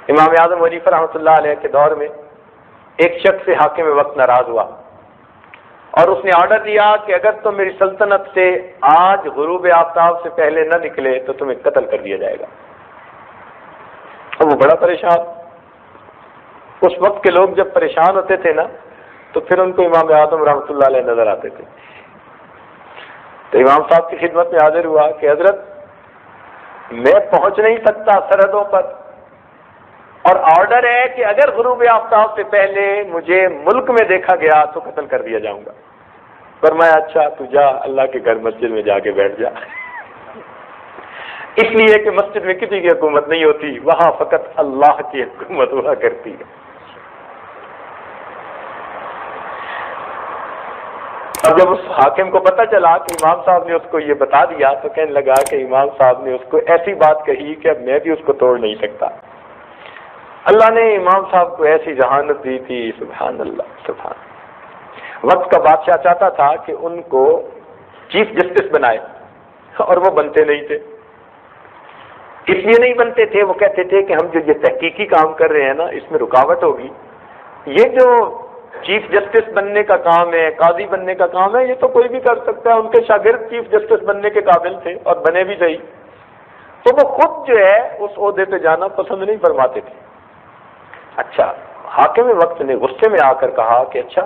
امام اعظم حنیفہ رحمۃ اللہ علیہ کے دور میں ایک شخص سے حاکم وقت ناراض ہوا اور اس نے آرڈر دیا کہ اگر تم میری سلطنت سے آج غروب آفتاب سے پہلے نہ نکلے تو تمہیں قتل کر دیا جائے گا. اور وہ بڑا پریشان. اس وقت کے لوگ جب پریشان ہوتے تھے نا تو پھر ان کو امام اعظم رحمۃ اللہ علیہ نظر آتے تھے. تو امام صاحب کی خدمت میں حاضر ہوا کہ حضرت میں پہنچ نہیں سکتا سرحدوں پر اور آرڈر ہے کہ اگر غروب آفتاب سے پہلے مجھے ملک میں دیکھا گیا تو قتل کر دیا جاؤں گا. فرمایا اچھا تو جا اللہ کے گھر مسجد میں جا کے بیٹھ جا. اس لیے کہ مسجد میں کسی کی حکومت نہیں ہوتی, وہاں فقط اللہ کی حکومت ہوا کرتی ہے. اب جب اس حاکم کو پتہ چلا کہ امام صاحب نے اس کو یہ بتا دیا تو کہنے لگا کہ امام صاحب نے اس کو ایسی بات کہی کہ اب میں بھی اس کو توڑ نہیں سکتا. اللہ نے امام صاحب کو ایسی ذہانت دی تھی, سبحان اللہ سبحان. وقت کا بادشاہ چاہتا تھا کہ ان کو چیف جسٹس بنائے اور وہ بنتے نہیں تھے. اس لیے نہیں بنتے تھے, وہ کہتے تھے کہ ہم جو یہ تحقیقی کام کر رہے ہیں نا اس میں رکاوٹ ہوگی. یہ جو چیف جسٹس بننے کا کام ہے, قاضی بننے کا کام ہے, یہ تو کوئی بھی کر سکتا ہے. ان کے شاگرد چیف جسٹس بننے کے قابل تھے اور بنے بھی صحیح, تو وہ خود جو ہے اس عہدے پہ جانا پسند نہیں فرماتے تھے. اچھا, حاکم وقت نے غصے میں آ کر کہا کہ اچھا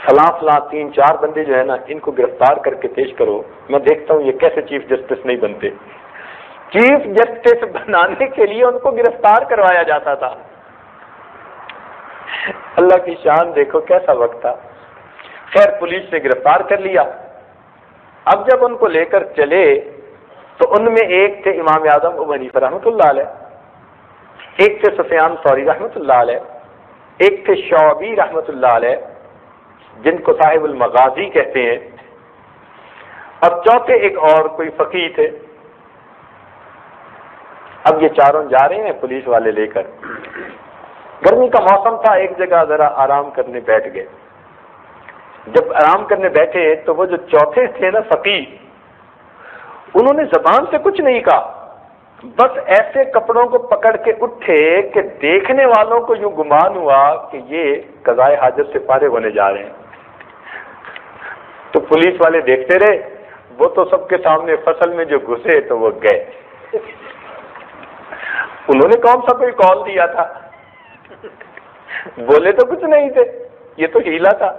فلاں 3-4 بندے جو ہے نا ان کو گرفتار کر کے پیش کرو, میں دیکھتا ہوں یہ کیسے چیف جسٹس نہیں بنتے. چیف جسٹس بنانے کے لیے ان کو گرفتار کروایا جاتا تھا. اللہ کی شان دیکھو کیسا وقت تھا. خیر پولیس نے گرفتار کر لیا. اب جب ان کو لے کر چلے تو ان میں ایک تھے امام اعظم ابو حنیفہ رحمۃ اللہ علیہ, ایک تھے سفیان ثوری رحمۃ اللہ علیہ, ایک تھے شعبی رحمۃ اللہ علیہ جن کو صاحب المغازی کہتے ہیں, اور چوتھے ایک اور کوئی فقیہ تھے. اب یہ چاروں جا رہے ہیں پولیس والے لے کر. گرمی کا موسم تھا, ایک جگہ ذرا آرام کرنے بیٹھ گئے. جب آرام کرنے بیٹھے تو وہ جو چوتھے تھے نا فقیہ, انہوں نے زبان سے کچھ نہیں کہا, بس ایسے کپڑوں کو پکڑ کے اٹھے کہ دیکھنے والوں کو یوں گمان ہوا کہ یہ قضائے حاجت سے فارغ ہونے جا رہے ہیں. تو پولیس والے دیکھتے رہے, وہ تو سب کے سامنے فصل میں جو گھسے تو وہ گئے. انہوں نے کون سا کوئی کال دیا تھا, بولے تو کچھ نہیں تھے. یہ تو ہیلا تھا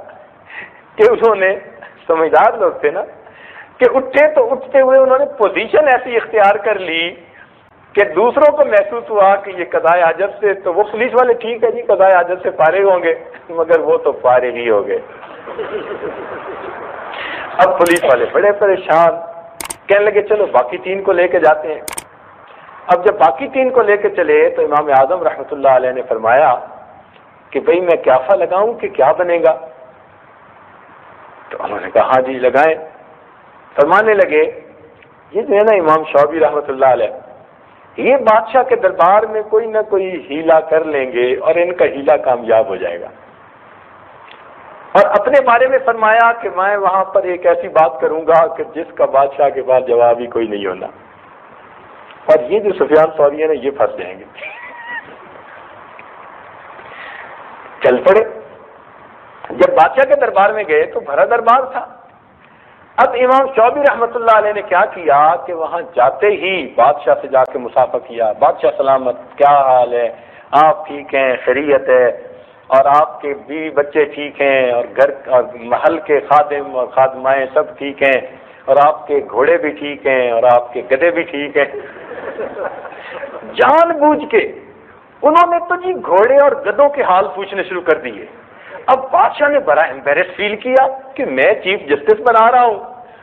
کہ انہوں نے, سمجھدار لوگ تھے نا, کہ اٹھے تو اٹھتے ہوئے انہوں نے پوزیشن ایسی اختیار کر لی کہ دوسروں کو محسوس ہوا کہ یہ قضائے حاجت سے, تو وہ پولیس والے ٹھیک ہے جی قضائے حاجت سے فارغ ہوں گے, مگر وہ تو فارغ ہی ہو گئے. اب پولیس والے بڑے پریشان, کہنے لگے چلو باقی 3 کو لے کے جاتے ہیں. اب جب باقی 3 کو لے کے چلے تو امام اعظم رحمۃ اللہ علیہ نے فرمایا کہ بھئی میں قیافہ لگاؤں کہ کیا بنے گا؟ تو انہوں نے کہا ہاں جی لگائیں. فرمانے لگے یہ جو ہے نا امام شعبی رحمۃ اللہ علیہ, یہ بادشاہ کے دربار میں کوئی نہ کوئی ہیلا کر لیں گے اور ان کا ہیلا کامیاب ہو جائے گا. اور اپنے بارے میں فرمایا کہ میں وہاں پر ایک ایسی بات کروں گا کہ جس کا بادشاہ کے پاس جواب ہی کوئی نہیں ہونا, اور یہ جو سفیان ثوری ہے نا یہ پھنس جائیں گے. چل پڑے. جب بادشاہ کے دربار میں گئے تو بھرا دربار تھا. اب امام شعبی رحمۃ اللہ علیہ نے کیا کیا کہ وہاں جاتے ہی بادشاہ سے جا کے مصافحہ کیا. بادشاہ سلامت, کیا حال ہے, آپ ٹھیک ہیں, خیریت ہے, اور آپ کے بیوی بچے ٹھیک ہیں, اور گھر اور محل کے خادم اور خادمائیں سب ٹھیک ہیں, اور آپ کے گھوڑے بھی ٹھیک ہیں, اور آپ کے گدھے بھی ٹھیک ہیں. جان بوجھ کے انہوں نے تو جی گھوڑے اور گدھوں کے حال پوچھنے شروع کر دیے. اب بادشاہ نے بڑا ایمبیرس فیل کیا کہ میں چیف جسٹس بنا رہا ہوں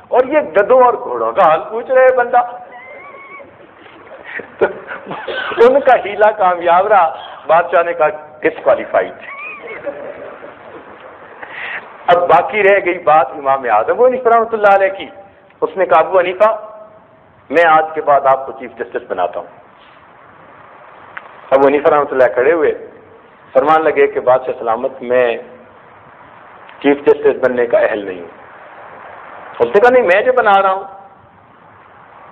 اور یہ گدھوں اور گھوڑوں کا حال پوچھ رہے بندہ. تو ان کا ہیلا کامیاب رہا. بادشاہ نے کہا ڈسکوالیفائڈ. اب باقی رہ گئی بات امام اعظم حنیفہ رحمۃ اللہ علیہ کی. اس نے کہا ابو حنیفہ میں آج کے بعد آپ کو چیف جسٹس بناتا ہوں. ابو حنیفہ رحمۃ اللہ کھڑے ہوئے, فرمان لگے کہ بادشاہ سلامت میں چیف جسٹس بننے کا اہل نہیں ہوں. اس نے کہا نہیں میں جو بنا رہا ہوں.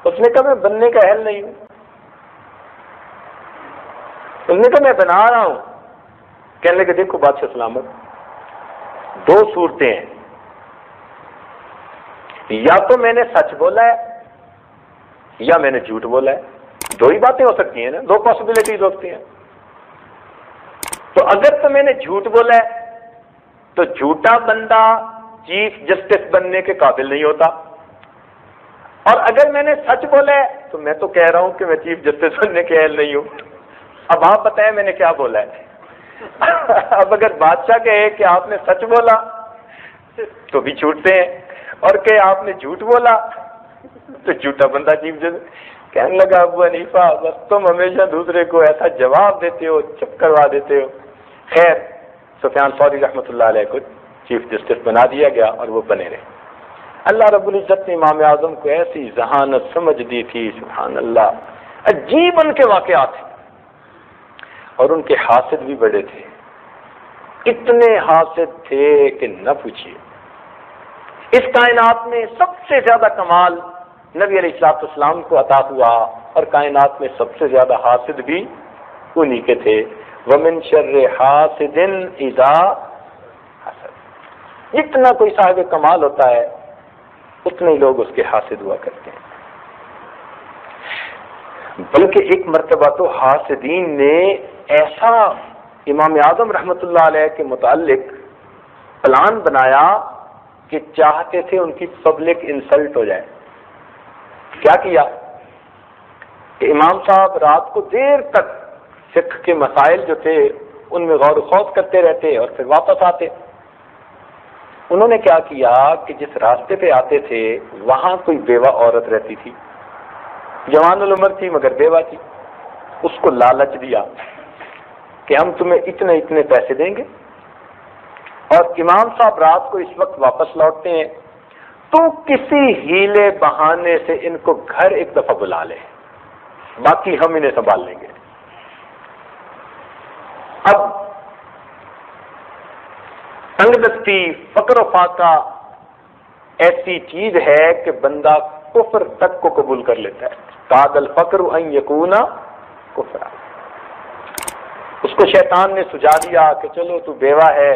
اس نے کہا میں بننے کا اہل نہیں ہوں. انہوں نے کہا میں بنا رہا ہوں. کہنے لگے دیکھو بادشاہ سلامت، دو صورتیں ہیں، یا تو میں نے سچ بولا ہے یا میں نے جھوٹ بولا ہے. دو ہی باتیں ہو سکتی ہیں نا، دو پاسبلٹیز ہوتی ہیں. تو اگر تو میں نے جھوٹ بولا ہے تو جھوٹا بندہ چیف جسٹس بننے کے قابل نہیں ہوتا، اور اگر میں نے سچ بولا ہے تو میں تو کہہ رہا ہوں کہ میں چیف جسٹس بننے کے اہل نہیں ہوں. اب آپ بتائیں میں نے کیا بولا ہے. اب اگر بادشاہ کہے کہ آپ نے سچ بولا تو بھی چھوٹتے ہیں، اور کہ آپ نے جھوٹ بولا تو جھوٹا بندہ چیف جسٹس. کہنے لگا ابو حنیفہ بس تم ہمیشہ دوسرے کو ایسا جواب دیتے ہو، چپ کروا دیتے ہو. خیر سفیان ثوری رحمۃ اللہ علیہ کو چیف جسٹس بنا دیا گیا اور وہ بنے رہے. اللہ رب العزت نے امام اعظم کو ایسی ذہانت سمجھ دی تھی، سبحان اللہ. عجیب ان کے واقعات ہیں، اور ان کے حاسد بھی بڑے تھے. اتنے حاسد تھے کہ نہ پوچھیے. اس کائنات میں سب سے زیادہ کمال نبی علیہ الصلوۃ والسلام کو عطا ہوا، اور کائنات میں سب سے زیادہ حاسد بھی انہی کے تھے. وَمِن شَرِّ حَاسِدٍ إِذَا حَسَدَ. جتنا کوئی صاحب کمال ہوتا ہے اتنے ہی لوگ اس کے حاسد ہوا کرتے ہیں. بلکہ ایک مرتبہ تو حاسدین نے ایسا امام اعظم رحمۃ اللہ علیہ کے متعلق پلان بنایا کہ چاہتے تھے ان کی پبلک انسلٹ ہو جائے. کیا کیا کہ امام صاحب رات کو دیر تک فقہ کے مسائل جو تھے ان میں غور و خوض کرتے رہتے اور پھر واپس آتے. انہوں نے کیا کیا کہ جس راستے پہ آتے تھے وہاں کوئی بیوہ عورت رہتی تھی، جوان العمر تھی مگر بیوہ تھی. اس کو لالچ دیا کہ ہم تمہیں اتنے اتنے پیسے دیں گے، اور امام صاحب رات کو اس وقت واپس لوٹتے ہیں تو کسی ہیلے بہانے سے ان کو گھر ایک دفعہ بلا لے، باقی ہم انہیں سنبھال لیں گے. اب تنگ دستی، فقر و فاقہ ایسی چیز ہے کہ بندہ کفر تک کو قبول کر لیتا ہے. کاد الفقر ان یکون کفرا. اس کو شیطان نے سجا دیا کہ چلو تو بیوہ ہے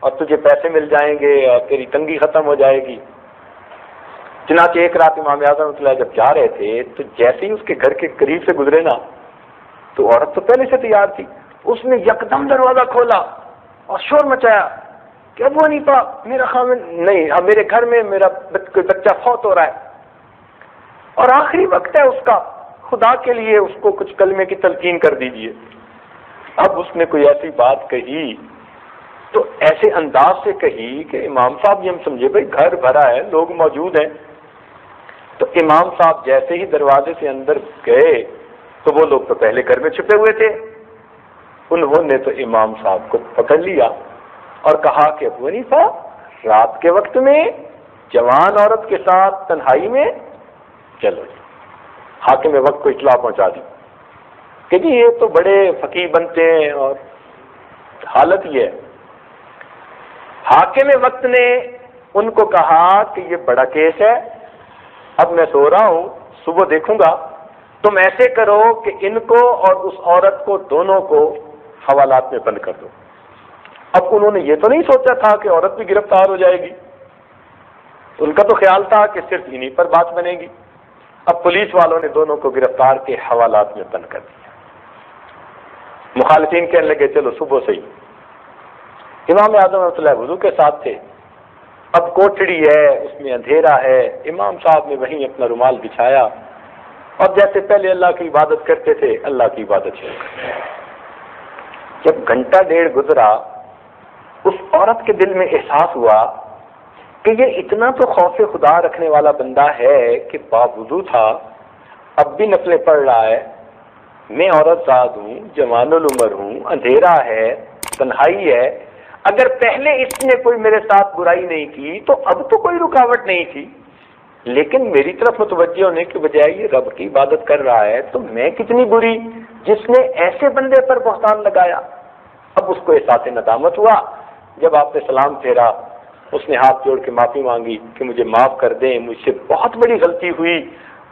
اور تجھے پیسے مل جائیں گے اور تیری تنگی ختم ہو جائے گی. چنانچہ ایک رات امام اعظم جب جا رہے تھے تو جیسے ہی اس کے گھر کے قریب سے گزرے نا تو عورت تو پہلے سے تیار تھی. اس نے یکدم دروازہ کھولا اور شور مچایا کہ ابو حنیفہ میرا خاوند نہیں، میرے گھر میں میرا کوئی بچہ فوت ہو رہا ہے اور آخری وقت ہے اس کا، خدا کے لیے اس کو کچھ کلمے کی تلقین کر دیجئے. اب اس نے کوئی ایسی بات کہی تو ایسے انداز سے کہی کہ امام صاحب یہ ہم سمجھے بھائی گھر بھرا ہے، لوگ موجود ہیں. تو امام صاحب جیسے ہی دروازے سے اندر گئے تو وہ لوگ تو پہلے گھر میں چھپے ہوئے تھے. انہوں نے تو امام صاحب کو پکڑ لیا اور کہا کہ ابو حنیفہ رات کے وقت میں جوان عورت کے ساتھ تنہائی میں چلو. حاکم وقت کو اطلاع پہنچا دی کہ جی یہ تو بڑے فقیہ بنتے ہیں، اور حالت یہ ہے. حاکم وقت نے ان کو کہا کہ یہ بڑا کیس ہے، اب میں سو رہا ہوں، صبح دیکھوں گا. تم ایسے کرو کہ ان کو اور اس عورت کو دونوں کو حوالات میں بند کر دو. اب انہوں نے یہ تو نہیں سوچا تھا کہ عورت بھی گرفتار ہو جائے گی، ان کا تو خیال تھا کہ صرف انہی پر بات بنے گی. اب پولیس والوں نے دونوں کو گرفتار کے حوالات میں بند کر دیا. مخالفین کہنے لگے چلو صبح سے ہی. امام اعظم رحمۃ اللہ وضو کے ساتھ تھے. اب کوٹڑی ہے، اس میں اندھیرا ہے. امام صاحب نے وہیں اپنا رومال بچھایا اور جیسے پہلے اللہ کی عبادت کرتے تھے اللہ کی عبادت شروع کر. جب گھنٹہ ڈیڑھ گزرا اس عورت کے دل میں احساس ہوا کہ یہ اتنا تو خوف خدا رکھنے والا بندہ ہے کہ باوضو تھا، اب بھی نفلیں پڑھ رہا ہے. میں عورت زاد ہوں، جوان العمر ہوں، اندھیرا ہے، تنہائی ہے. اگر پہلے اس نے کوئی میرے ساتھ برائی نہیں کی تو اب تو کوئی رکاوٹ نہیں تھی، لیکن میری طرف متوجہ ہونے کے بجائے یہ رب کی عبادت کر رہا ہے تو میں کتنی بری جس نے ایسے بندے پر بہتان لگایا. اب اس کو احساس ندامت ہوا. جب آپ نے سلام پھیرا اس نے ہاتھ جوڑ کے معافی مانگی کہ مجھے معاف کر دیں، مجھ سے بہت بڑی غلطی ہوئی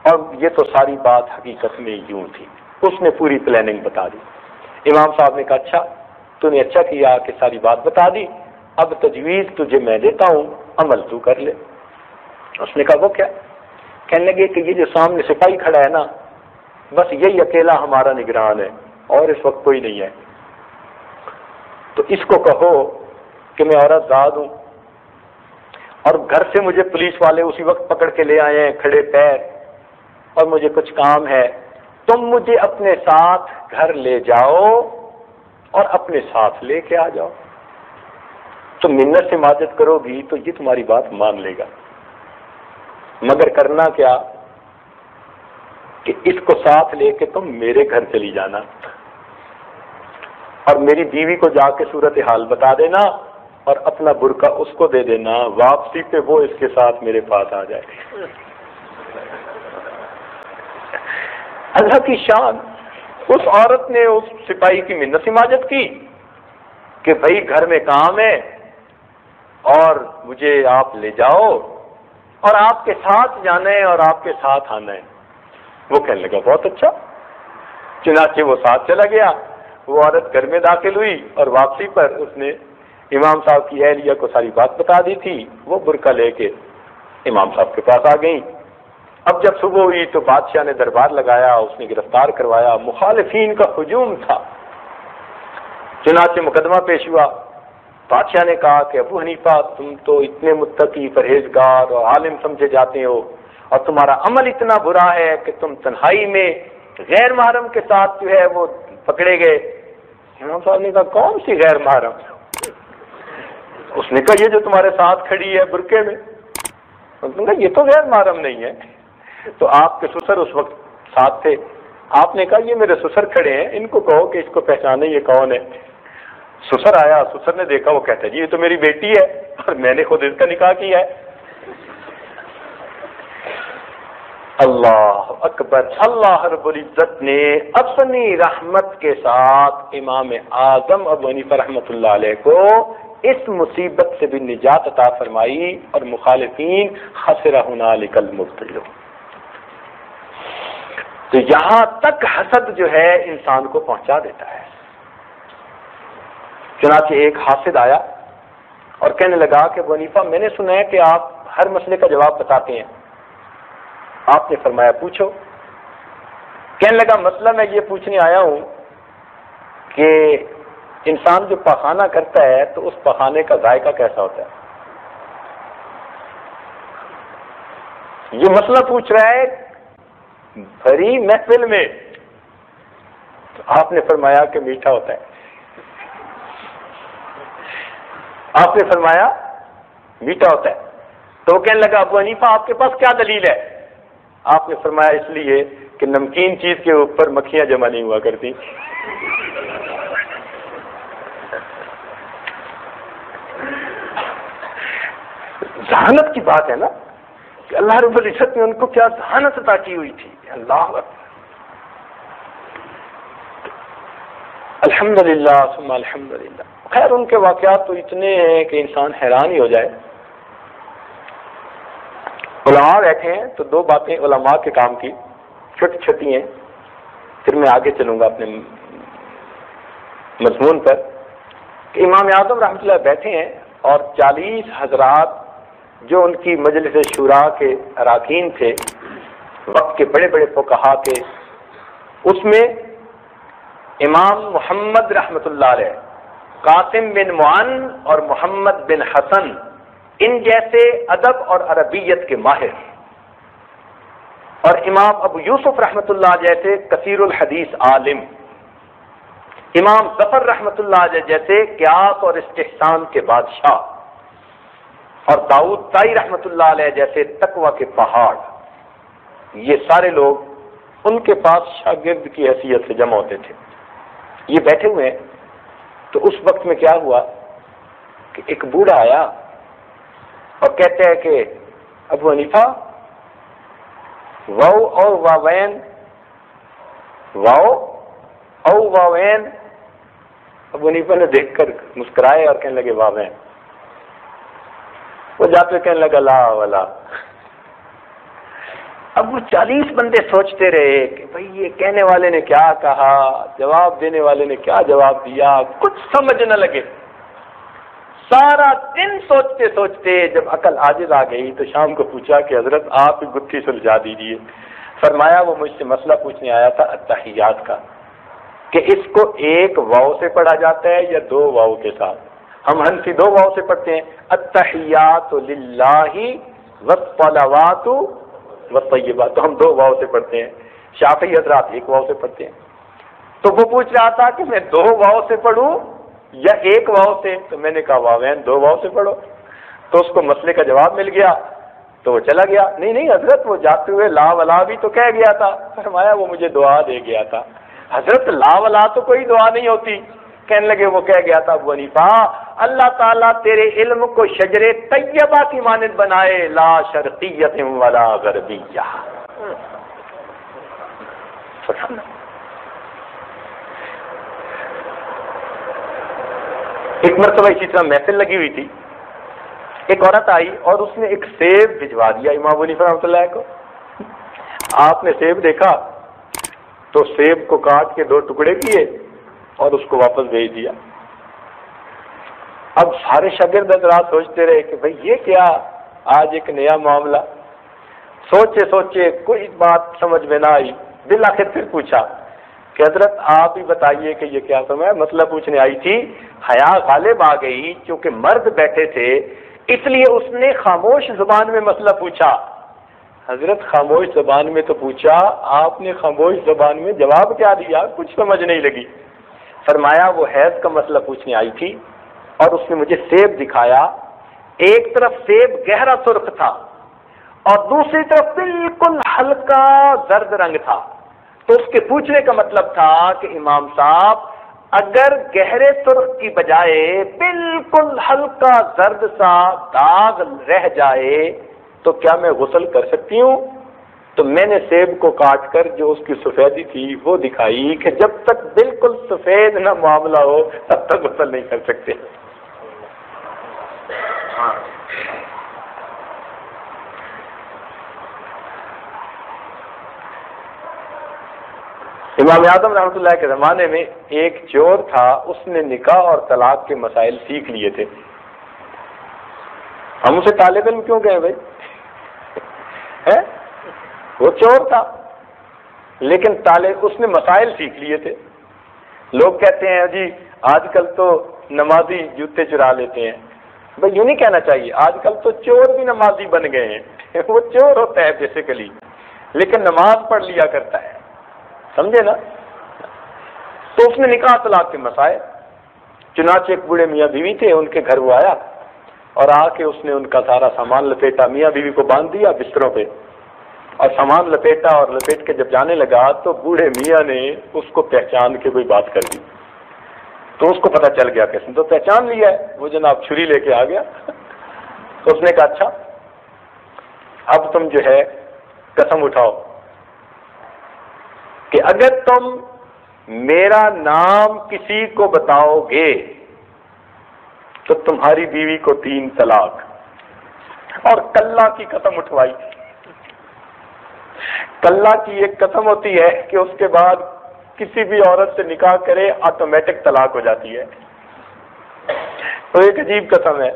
اور یہ تو ساری بات حقیقت میں یوں تھی. اس نے پوری پلاننگ بتا دی. امام صاحب نے کہا اچھا تو نے اچھا کیا کہ ساری بات بتا دی، اب تجویز تجھے میں دیتا ہوں، عمل تو کر لے۔ اس نے کہا وہ کیا؟ کہنے لگے کہ یہ جو سامنے سپاہی کھڑا ہے نا، بس یہی اکیلا ہمارا نگران ہے اور اس وقت کوئی نہیں ہے، تو اس کو کہو کہ میں عورت زاد ہوں اور گھر سے مجھے پولیس والے اسی وقت پکڑ کے لے آئے ہیں کھڑے پیر، اور مجھے کچھ کام ہے، تم مجھے اپنے ساتھ گھر لے جاؤ اور اپنے ساتھ لے کے آ جاؤ، تم منت سے ماجت کرو گی تو یہ تمہاری بات مان لے گا، مگر کرنا کیا کہ اس کو ساتھ لے کے تم میرے گھر چلی جانا اور میری بیوی کو جا کے صورتحال بتا دینا اور اپنا برقع اس کو دے دینا، واپسی پہ وہ اس کے ساتھ میرے پاس آ جائے۔ اللہ کی شان، اس عورت نے اس سپاہی کی منت سے ماجت کی کہ بھائی گھر میں کام ہے اور مجھے آپ لے جاؤ اور آپ کے ساتھ جانا ہے اور آپ کے ساتھ آنا ہے۔ وہ کہنے لگا بہت اچھا، چنانچہ وہ ساتھ چلا گیا۔ وہ عورت گھر میں داخل ہوئی اور واپسی پر اس نے امام صاحب کی اہلیہ کو ساری بات بتا دی تھی، وہ برقع لے کے امام صاحب کے پاس آ گئی۔ اب جب صبح ہوئی تو بادشاہ نے دربار لگایا، اس نے گرفتار کروایا، مخالفین کا ہجوم تھا، چنانچہ مقدمہ پیش ہوا۔ بادشاہ نے کہا کہ ابو حنیفہ تم تو اتنے متقی پرہیزگار اور عالم سمجھے جاتے ہو اور تمہارا عمل اتنا برا ہے کہ تم تنہائی میں غیر محرم کے ساتھ جو ہے وہ پکڑے گئے۔ امام صاحب نے کہا کون سی غیر محرم؟ اس نے کہا یہ جو تمہارے ساتھ کھڑی ہے برقعے میں۔ اس نے کہا یہ تو غیر محرم نہیں ہے۔ تو آپ کے سسر اس وقت ساتھ تھے، آپ نے کہا یہ میرے سسر کھڑے ہیں، ان کو کہو کہ اس کو پہچانے یہ کون ہے۔ سسر آیا، سسر نے دیکھا، وہ کہتا ہے جی یہ تو میری بیٹی ہے اور میں نے خود اس کا نکاح کیا ہے۔ اللہ اکبر، اللہ رب العزت نے اپنی رحمت کے ساتھ امام اعظم ابو حنیفہ رحمۃ اللہ علیہ کو اس مصیبت سے بھی نجات عطا فرمائی اور مخالفین خسر ہنالک المبطلون۔ تو یہاں تک حسد جو ہے انسان کو پہنچا دیتا ہے۔ چنانچہ ایک حاسد آیا اور کہنے لگا کہ ابو حنیفہ میں نے سنا ہے کہ آپ ہر مسئلے کا جواب بتاتے ہیں۔ آپ نے فرمایا پوچھو۔ کہنے لگا مسئلہ میں یہ پوچھنے آیا ہوں کہ انسان جو پخانہ کرتا ہے تو اس پخانے کا ذائقہ کیسا ہوتا ہے؟ یہ مسئلہ پوچھ رہا ہے بھری محفل میں۔ تو آپ نے فرمایا کہ میٹھا ہوتا ہے۔ آپ نے فرمایا میٹھا ہوتا ہے۔ تو وہ کہنے لگا ابو حنیفہ آپ کے پاس کیا دلیل ہے؟ آپ نے فرمایا اس لیے کہ نمکین چیز کے اوپر مکھیاں جمع نہیں ہوا کرتی۔ ذہانت کی بات ہے نا کہ اللہ رب العزت نے ان کو کیا ذہانت عطا کی ہوئی تھی۔ اللہ الحمدللہ ثم الحمدللہ۔ خیر ان کے واقعات تو اتنے ہیں کہ انسان حیران ہی ہو جائے۔ علماء بیٹھے ہیں تو دو باتیں علماء کے کام کی چھوٹی چھوٹی ہیں، پھر میں آگے چلوں گا اپنے مضمون پر، کہ امام اعظم رحمۃ اللہ بیٹھے ہیں اور 40 حضرات جو ان کی مجلس شورا کے اراکین تھے، وقت کے بڑے بڑے فقہا کے، اس میں امام محمد رحمۃ اللہ علیہ، قاسم بن معن اور محمد بن حسن ان جیسے ادب اور عربیت کے ماہر، اور امام ابو یوسف رحمۃ اللہ جیسے کثیر الحدیث عالم، امام ظفر رحمۃ اللہ جیسے قیاس اور استحسان کے بادشاہ، اور داؤد طائی رحمۃ اللہ علیہ جیسے تقوی کے پہاڑ، یہ سارے لوگ ان کے پاس شاگرد کی حیثیت سے جمع ہوتے تھے۔ یہ بیٹھے ہوئے ہیں تو اس وقت میں کیا ہوا کہ ایک بوڑھا آیا اور کہتے ہیں کہ ابو حنیفہ واو اور واوین، واو او واوین۔ ابو حنیفہ نے دیکھ کر مسکرائے اور کہنے لگے واوین۔ وہ جاتے کہنے لگا لا ولا۔ اب وہ 40 بندے سوچتے رہے کہ بھئی یہ کہنے والے نے کیا کہا، جواب دینے والے نے کیا جواب دیا، کچھ سمجھ نہ لگے. سارا دن سوچتے سوچتے جب عقل عاجز آ گئی تو شام کو پوچھا کہ حضرت آپ گتھی سلجھا دیجیے. فرمایا وہ مجھ سے مسئلہ پوچھنے آیا تھا التحیات کا، کہ اس کو ایک واو سے پڑھا جاتا ہے یا 2 واو کے ساتھ. ہم حنفی 2 واو سے پڑھتے ہیں، التحیات للہ والصلوات والطیبات، تو ہم 2 واو سے پڑھتے ہیں. شافعی حضرات 1 واو سے پڑھتے ہیں. تو وہ پوچھ رہا تھا کہ میں 2 واو سے پڑھوں یا 1 واو سے؟ تو میں نے کہا واوین 2 واو سے پڑھو. تو اس کو مسئلے کا جواب مل گیا تو وہ چلا گیا. نہیں حضرت وہ جاتے ہوئے لا ولا بھی تو کہہ گیا تھا. فرمایا وہ مجھے دعا دے گیا تھا. حضرت لا ولا تو کوئی دعا نہیں ہوتی. کہنے لگے وہ کہہ گیا تھا ابو حنیفہ اللہ تعالیٰ تیرے علم کو شجر طیبہ کی مانند بنائے، لا شرقیت ولا غربیہ. ایک مرتبہ اسی طرح محفل لگی ہوئی تھی، ایک عورت آئی اور اس نے ایک سیب بھجوا دیا امام ابو حنیفہ رحمۃ اللہ کو. آپ نے سیب دیکھا تو سیب کو کاٹ کے 2 ٹکڑے کیے اور اس کو واپس بھیج دیا. اب سارے شاگرد حضرات سوچتے رہے کہ بھئی یہ کیا، آج ایک نیا معاملہ. سوچے سوچے کوئی بات سمجھ میں نہ آئی. بالآخر پھر پوچھا کہ حضرت آپ ہی بتائیے کہ یہ کیا سمجھ. مسئلہ پوچھنے آئی تھی، حیا غالب آ گئی، چونکہ مرد بیٹھے تھے اس لیے اس نے خاموش زبان میں مسئلہ پوچھا. حضرت خاموش زبان میں تو پوچھا، آپ نے خاموش زبان میں جواب کیا دیا؟ کچھ سمجھ نہیں لگی. فرمایا وہ حیض کا مسئلہ پوچھنے آئی تھی اور اس نے مجھے سیب دکھایا. ایک طرف سیب گہرا سرخ تھا اور دوسری طرف بالکل ہلکا زرد رنگ تھا. تو اس کے پوچھنے کا مطلب تھا کہ امام صاحب اگر گہرے سرخ کی بجائے بالکل ہلکا زرد سا داغ رہ جائے تو کیا میں غسل کر سکتی ہوں؟ تو میں نے سیب کو کاٹ کر جو اس کی سفیدی تھی وہ دکھائی کہ جب تک بالکل سفید نہ معاملہ ہو تب تک غسل نہیں کر سکتے. امام اعظم رحمۃ اللہ کے زمانے میں ایک چور تھا، اس نے نکاح اور طلاق کے مسائل سیکھ لیے تھے. ہم اسے طالب علم کیوں کہیں بھائی؟ وہ چور تھا لیکن اس نے مسائل سیکھ لیے تھے. لوگ کہتے ہیں جی آج کل تو نمازی جوتے چرا لیتے ہیں. بھائی یوں نہیں کہنا چاہیے، آج کل تو چور بھی نمازی بن گئے ہیں. وہ چور ہوتا ہے بیسیکلی لیکن نماز پڑھ لیا کرتا ہے، سمجھے نا. تو اس نے نکاح طلاق کے مسائل، چنانچہ ایک بوڑھے میاں بیوی تھے، ان کے گھر وہ آیا اور آ کے اس نے ان کا سارا سامان لپیٹا. میاں بیوی کو باندھ دیا بستروں پہ اور سامان لپیٹا اور لپیٹ کے جب جانے لگا تو بوڑھے میاں نے اس کو پہچان کے کوئی بات کر دی. تو اس کو پتہ چل گیا کہ اس نے تو پہچان لیا ہے. وہ جناب چھری لے کے آ گیا. تو اس نے کہا اچھا اب تم جو ہے قسم اٹھاؤ کہ اگر تم میرا نام کسی کو بتاؤ گے تو تمہاری بیوی کو 3 طلاق. اور کلہ کی قسم اٹھوائی. کلہ کی ایک قسم ہوتی ہے کہ اس کے بعد کسی بھی عورت سے نکاح کرے آٹومیٹک طلاق ہو جاتی ہے. تو ایک عجیب قسم ہے،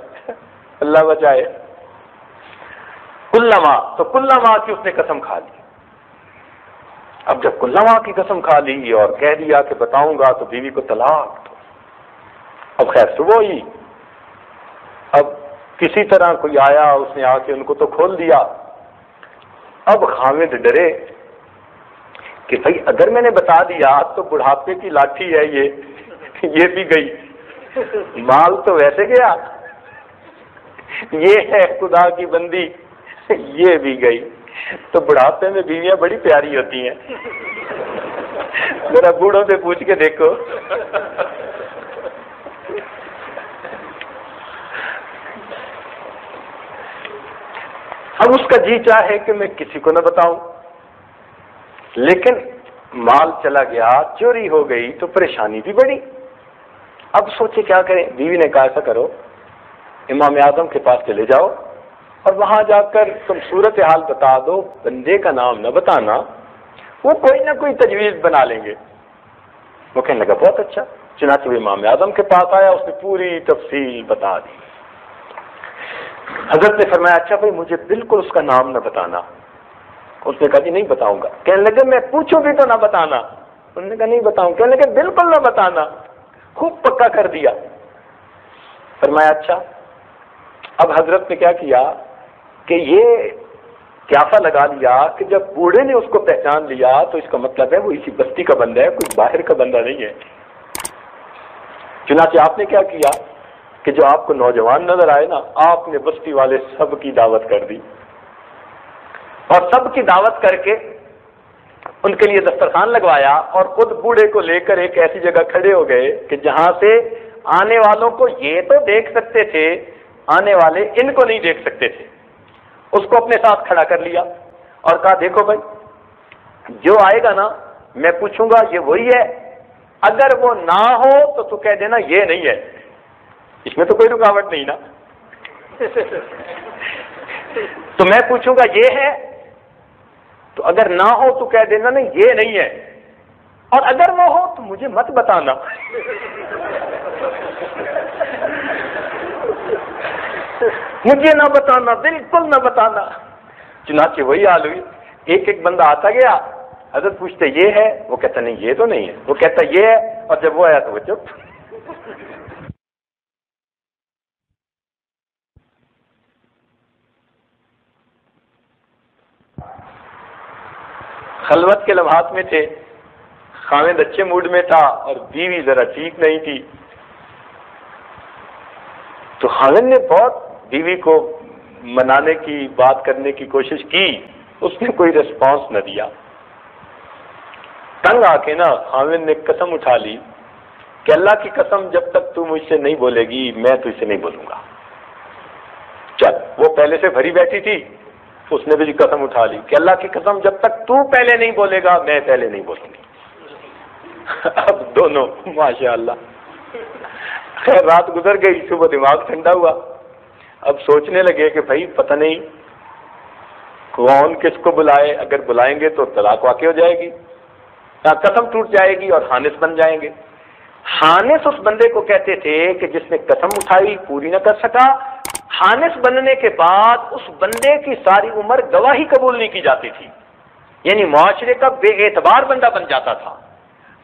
اللہ بچائے. کلما، تو کلما کی اس نے قسم کھا لی. اب جب کلما کی قسم کھا لی اور کہہ دیا کہ بتاؤں گا تو بیوی کو طلاق دو. اب خیر صبح ہوئی، اب کسی طرح کوئی آیا، اس نے آ کے ان کو تو کھول دیا. اب خامد ڈرے کہ بھائی اگر میں نے بتا دیا تو بڑھاپے کی لاٹھی ہے یہ بھی گئی، مال تو ویسے گیا، یہ ہے خدا کی بندی یہ بھی گئی. تو بڑھاپے میں بیویاں بڑی پیاری ہوتی ہیں، ذرا بوڑھوں سے پوچھ کے دیکھو. اب اس کا جی چاہے کہ میں کسی کو نہ بتاؤں، لیکن مال چلا گیا، چوری ہو گئی تو پریشانی بھی بڑی. اب سوچے کیا کریں. بیوی نے کہا ایسا کرو، امام اعظم کے پاس چلے جاؤ اور وہاں جا کر تم صورتحال بتا دو، بندے کا نام نہ بتانا، وہ کوئی نہ کوئی تجویز بنا لیں گے۔ وہ کہنے لگا بہت اچھا۔ چنانچہ وہ امام اعظم کے پاس آیا، اس نے پوری تفصیل بتا دی۔ حضرت نے فرمایا اچھا بھائی مجھے بالکل اس کا نام نہ بتانا۔ اس نے کہا جی نہیں بتاؤں گا۔ کہنے لگے میں پوچھوں بھی تو نہ بتانا۔ انہوں نے کہا نہیں بتاؤں۔ کہنے لگے بالکل نہ بتانا۔ خوب پکا کر دیا۔ فرمایا اچھا۔ اب حضرت نے کیا کیا کہ یہ قیافہ لگا لیا کہ جب بوڑھے نے اس کو پہچان لیا تو اس کا مطلب ہے وہ اسی بستی کا بندہ ہے، کوئی باہر کا بندہ نہیں ہے۔ چنانچہ آپ نے کیا کیا کہ جو آپ کو نوجوان نظر آئے نا، آپ نے بستی والے سب کی دعوت کر دی، اور سب کی دعوت کر کے ان کے لیے دسترخوان لگوایا، اور خود بوڑھے کو لے کر ایک ایسی جگہ کھڑے ہو گئے کہ جہاں سے آنے والوں کو یہ تو دیکھ سکتے تھے، آنے والے ان کو نہیں دیکھ سکتے تھے۔ اس کو اپنے ساتھ کھڑا کر لیا اور کہا دیکھو بھائی جو آئے گا نا میں پوچھوں گا یہ وہی ہے، اگر وہ نہ ہو تو کہہ دینا یہ نہیں ہے، اس میں تو کوئی رکاوٹ نہیں نا۔ تو میں پوچھوں گا یہ ہے، تو اگر نہ ہو تو کہہ دینا نہیں یہ نہیں ہے، اور اگر وہ ہو تو مجھے مت بتانا۔ مجھے نہ بتانا، بالکل نہ بتانا۔ چنانچہ وہی حال ہوئی، ایک ایک بندہ آتا گیا، حضرت پوچھتے یہ ہے، وہ کہتا نہیں یہ تو نہیں ہے، وہ کہتا یہ ہے، اور جب وہ آیا تو وہ چپ۔ خلوت کے لمحات میں تھے، خاوند اچھے موڈ میں تھا اور بیوی ذرا ٹھیک نہیں تھی، تو خاوند نے بہت بیوی کو منانے کی بات کرنے کی کوشش کی، اس نے کوئی ریسپانس نہ دیا۔ تنگ آ کے نا خاوند نے قسم اٹھا لی کہ اللہ کی قسم جب تک تو مجھ سے نہیں بولے گی میں تجھ سے نہیں بولوں گا۔ چل وہ پہلے سے بھری بیٹھی تھی، اس نے بھی قسم اٹھا لی کہ اللہ کی قسم جب تک تو پہلے نہیں بولے گا میں پہلے نہیں بولوں گی۔ اب دونوں ماشاءاللہ، خیر رات گزر گئی، صبح دماغ ٹھنڈا ہوا، اب سوچنے لگے کہ بھائی پتہ نہیں کون کس کو بلائے، اگر بلائیں گے تو طلاق واقع ہو جائے گی، قسم ٹوٹ جائے گی اور حانث بن جائیں گے۔ حانث اس بندے کو کہتے تھے کہ جس نے قسم اٹھائی پوری نہ کر سکا، حانث بننے کے بعد اس بندے کی ساری عمر گواہی قبول نہیں کی جاتی تھی، یعنی معاشرے کا بے اعتبار بندہ بن جاتا تھا۔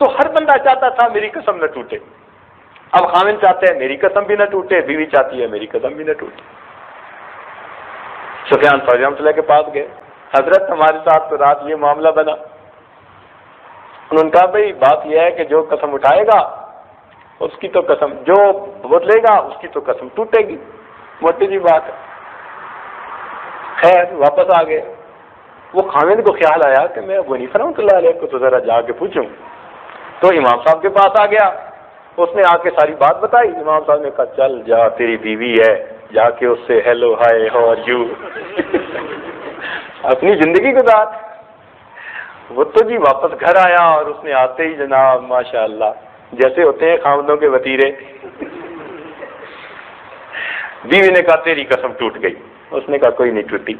تو ہر بندہ چاہتا تھا میری قسم نہ ٹوٹے۔ اب خاوند چاہتے ہیں میری قسم بھی نہ ٹوٹے، بیوی چاہتی ہے میری قسم بھی نہ ٹوٹے۔ سفیان ثوری رحمۃ اللہ کے پاس گئے، حضرت ہمارے ساتھ تو رات یہ معاملہ بنا۔ انہوں نے کہا بھائی بات یہ ہے کہ جو قسم اٹھائے گا اس کی تو قسم، جو بدلے گا اس کی تو قسم ٹوٹے گی، موٹی جی بات ہے۔ خیر واپس آ گئے، وہ خاوند کو خیال آیا کہ میں ابو حنیفہ رحمۃ اللہ علیہ کو تو ذرا جا کے پوچھوں، تو امام صاحب کے پاس آ گیا، اس نے آ کے ساری بات بتائی۔ امام صاحب نے کہا چل جا تیری بیوی ہے، جا کے اس سے hello hi how are you اپنی زندگی گزار۔ وہ تو جی واپس گھر آیا اور اس نے آتے ہی جناب ماشاءاللہ جیسے ہوتے ہیں خاوندوں کے وتیرے، بیوی نے کہا تیری قسم ٹوٹ گئی، اس نے کہا کوئی نہیں ٹوٹی۔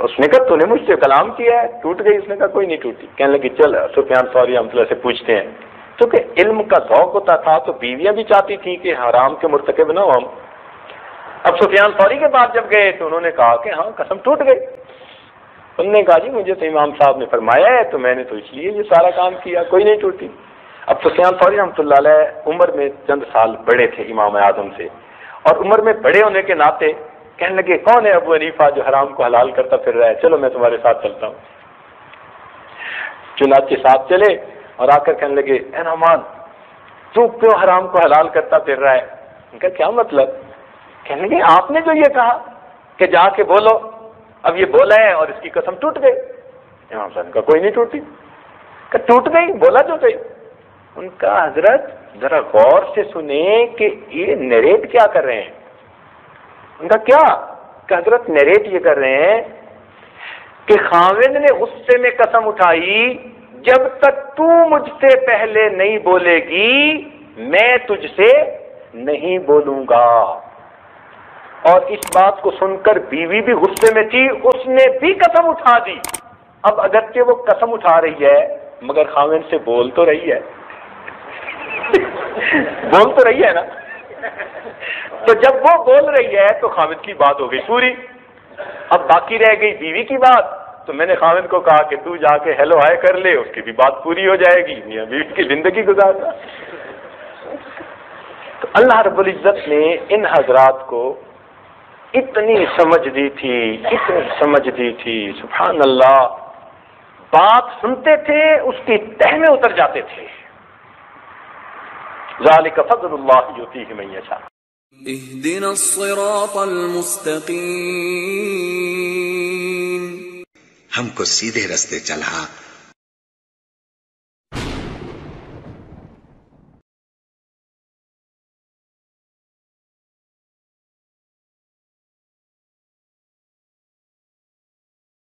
اس نے کہا تو نے مجھ سے کلام کیا ہے، ٹوٹ گئی؟ اس نے کہا کوئی نہیں ٹوٹی۔ کہنے لگی چل سفیان ثوری رحمۃ اللہ سے پوچھتے ہیں، کیونکہ علم کا ذوق ہوتا تھا تو بیویاں بھی چاہتی تھیں کہ حرام کے مرتکب نہ ہو ہم۔ اب سفیان ثوری کے پاس جب گئے تو انہوں نے کہا کہ ہاں قسم ٹوٹ گئی۔ انہوں نے کہا جی مجھے تو امام صاحب نے فرمایا ہے تو میں نے تو اس لیے یہ سارا کام کیا، کوئی نہیں ٹوٹی۔ اب سفیان ثوری رحمۃ اللہ علیہ عمر میں چند سال بڑے تھے امام اعظم سے، اور عمر میں بڑے ہونے کے ناطے کہنے لگے کون ہے ابو حنیفہ جو حرام کو حلال کرتا پھر رہا ہے، چلو میں تمہارے ساتھ چلتا ہوں۔ چنانچہ ساتھ چلے اور آ کر کہنے لگے اے نعمان تو کیوں حرام کو حلال کرتا پھر رہا ہے؟ ان کا کیا مطلب؟ کہنے لگے آپ نے جو یہ کہا کہ جا کے بولو، اب یہ بولا ہے اور اس کی قسم ٹوٹ گئی۔ امام صاحب کا کوئی نہیں ٹوٹی، کہ ٹوٹ گئی بولا جو گئی۔ ان کا حضرت ذرا غور سے سنیں کہ یہ نیریٹ کیا کر رہے ہیں۔ ان کا کیا کہ حضرت نیریٹ یہ کر رہے ہیں کہ خاوند نے غصے میں قسم اٹھائی جب تک تو مجھ سے پہلے نہیں بولے گی میں تجھ سے نہیں بولوں گا۔ اور اس بات کو سن کر بیوی بھی غصے میں تھی، اس نے بھی قسم اٹھا دی۔ اب اگرچہ وہ قسم اٹھا رہی ہے مگر خاوند سے بول تو رہی ہے بول تو رہی ہے نا۔ تو جب وہ بول رہی ہے تو خاوند کی بات ہو گئی پوری۔ اب باقی رہ گئی بیوی کی بات، تو میں نے خاوند کو کہا کہ تو جا کے ہیلو ہائے کر لے، اس کی بھی بات پوری ہو جائے گی، میاں بیوی کی زندگی گزارنا۔ تو اللہ رب العزت نے ان حضرات کو اتنی سمجھ دی تھی، اتنی سمجھ دی تھی، سبحان اللہ، بات سنتے تھے اس کی تہ میں اتر جاتے تھے۔ ذالک فضل اللہ یؤتیہ من یشاء۔ اہدنا الصراط المستقیم، ہم کو سیدھے رستے چلا